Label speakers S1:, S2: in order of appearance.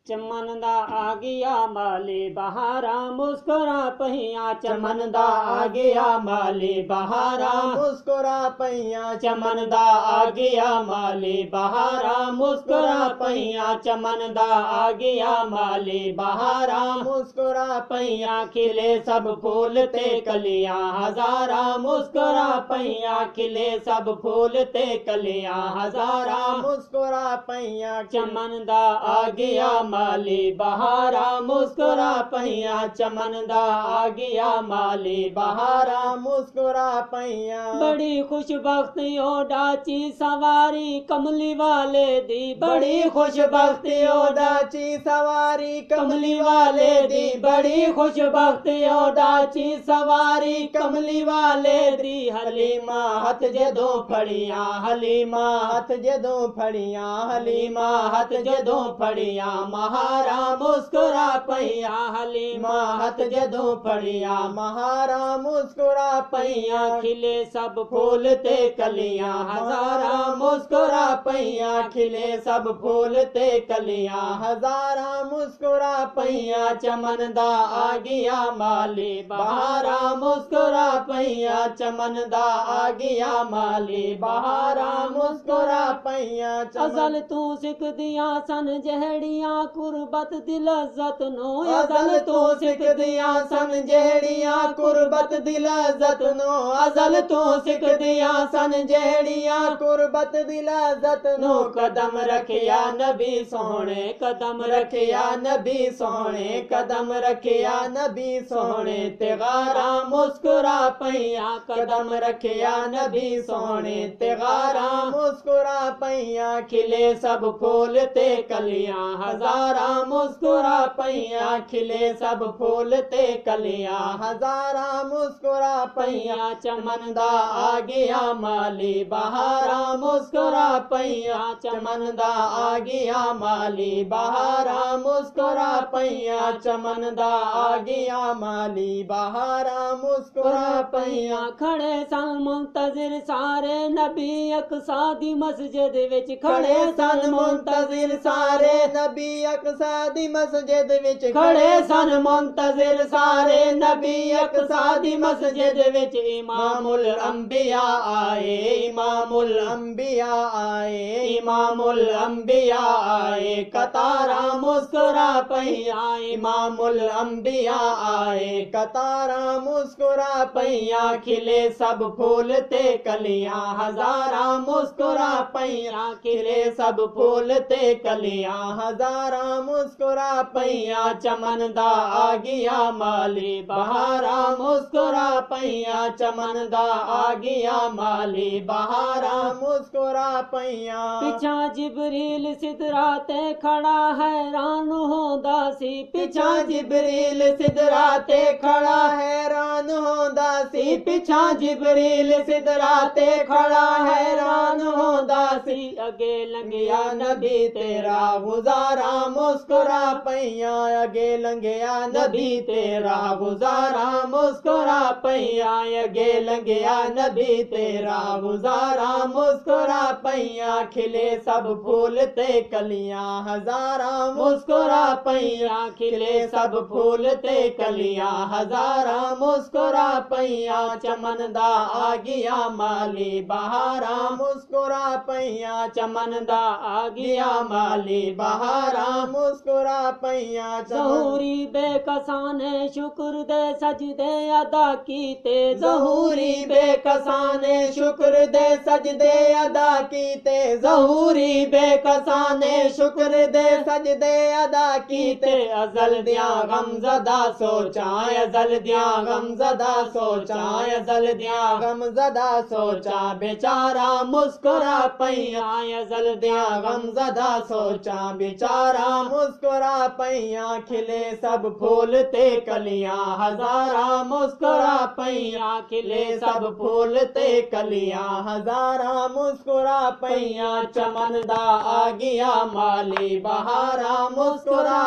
S1: चमन दा आ गया माली बहारा मुस्कुरा पहिया चमन दा आ गया माली बहारा
S2: मुस्कुरा पहिया
S1: चमन दा आ गया माली बहारा मुस्कुरा पहिया चमन दा आ गया माली बहारा
S2: मुस्कुरा
S1: पहिया खिले सब फूल ते कलियां हजारा मुस्कुरा पहिया खिले सब फूल ते कलियां हजारा
S2: मुस्कुरा पहिया
S1: चमन दा आ गया माली बहारा मुस्कुरा पहिया चमन दा आ गया माली बहारा
S2: मुस्कुरा पहिया
S1: बड़ी खुश बख्तियों डाची सवारी कमली वाले दी बड़ी खुश बख्तियों
S2: डाची सवारी
S1: कमली वाले दी बड़ी खुश बख्तियों डाची सवारी कमली वाले दी हलीमा हथ जदों फड़ियां हलीमा
S2: हथ जदों फड़ियां
S1: हलीमा हथ जदों फड़ियां महारा मुस्कुरा पहिया हलीमा हथ जदों फड़ियां
S2: महारा मुस्कुरा
S1: पहिया खिले सब फूल ते कलियां हजारा मुस्कुरा पहिया खिले सब फूल ते कलियां
S2: हजारा मुस्कुरा
S1: पहिया चमन दा आ गया माली बहारा मुस्कुरा पहिया चमन दा आ गया माली बहारा
S2: मुस्कुरा पहिया
S1: असल तू सिख दिया सन जहड़ियां कुर्बत दिल इज्जत नो
S2: असल तू सिख दिया सन जहड़ियां कुर्बत दिल इज्जत नो
S1: असल तू सिख दिया सन जहड़ियां
S2: कुर्बत दिल इज्जत नो
S1: कदम रखिया नबी सोहने कदम रखिया नबी सोहने कदम रखिया
S2: नबी
S1: सोहने तेगारा मुस्कुरा पहिया कदम रखिया नबी सोहने तेगारा
S2: मुस्कुरा पहिया
S1: खिले सब फूल ते कलियां हजारा मुस्कुरा पहिया खिले सब फूल ते कलियां
S2: हजारा मुस्कुरा
S1: पहिया चमन दा आ गया माली बहारा मुस्कुरा पहिया चमन दा आ गया माली बहारा मुस्कुरा पहिया चमन दा आ गया
S2: माली बहारा मुस्कुरा
S1: पहिया खड़े सन मुंतजिर सारे नबी अक्सा दी मस्जिद विच
S2: खड़े सन मुंतजिर सारे नबी अक्सा दी मस्जिद विच
S1: खड़े सन मुंतजिर सारे नबी अक्सा दी मस्जिद विच इमामुल अंबिया आए इमामुल
S2: अंबिया आए
S1: इमामुल अंबिया आए कतारा मुस्कुरा पहिया इमामुल अंबिया आए
S2: कतारा मुस्कुरा
S1: पहिया खिले सब फूल ते कलियां हजारा मुस्कुरा पहिया खिले सब फूल ते कलियां
S2: हजारा मुस्कुरा
S1: पहिया चमन दा आ गया माली बहारा मुस्कुरा पहिया चमन दा आ गया माली बहारा
S2: मुस्कुरा पहिया
S1: पिछा जिबरील सिदरा ते खड़ा हैरान होंदा सी
S2: पिछा जिबरील सिदरा ते खड़ा हैरान होंदा सी
S1: पिछा जिबरील सिदरा ते खड़ा हैरान होंदा सी अगे लंघिया नबी तेरा गुजारा मुस्कुरा
S2: पहिया अगे लंघिया
S1: नबी तेरा गुजारा मुस्कुरा पहिया अगे लंघिया नबी तेरा गुजारा मुस्कुरा पहिया खिले सब फूल ते कलियां
S2: हजारा
S1: मुस्कुरा पहिया खिले सब फूल ते कलियां हजारा मुस्कुरा पहिया चमन दा आ गया माली बहारा
S2: मुस्कुरा पहिया
S1: चमन दा आ गया माली बहारा
S2: मुस्कुरा पहिया
S1: ज़हूरी बेकसाने शुक्र दे सजदे अदा कीते
S2: ज़हूरी बेकसाने शुक्र दे सजदे अदा कीते
S1: ज़हूरी बेकसाने
S2: शुक्र दे सजदे अदा कीते
S1: अजल दियां गमज़दा सोचां अजल दियां गमज़दा सोचां अजल दियां
S2: गमज़दा
S1: सोचां बेचारा मुस्कुरा पहिया अजल दियां गमज़दा सोचां बेचारा
S2: मुस्कुरा पहिया
S1: खिले सब फूल ते कलियां हजारा मुस्कुरा पहिया खिले सब फूल ते कलियां
S2: हजारा मुस्कुरा
S1: पहिया चमन दा आ गया माली बहारा मुस्कुरा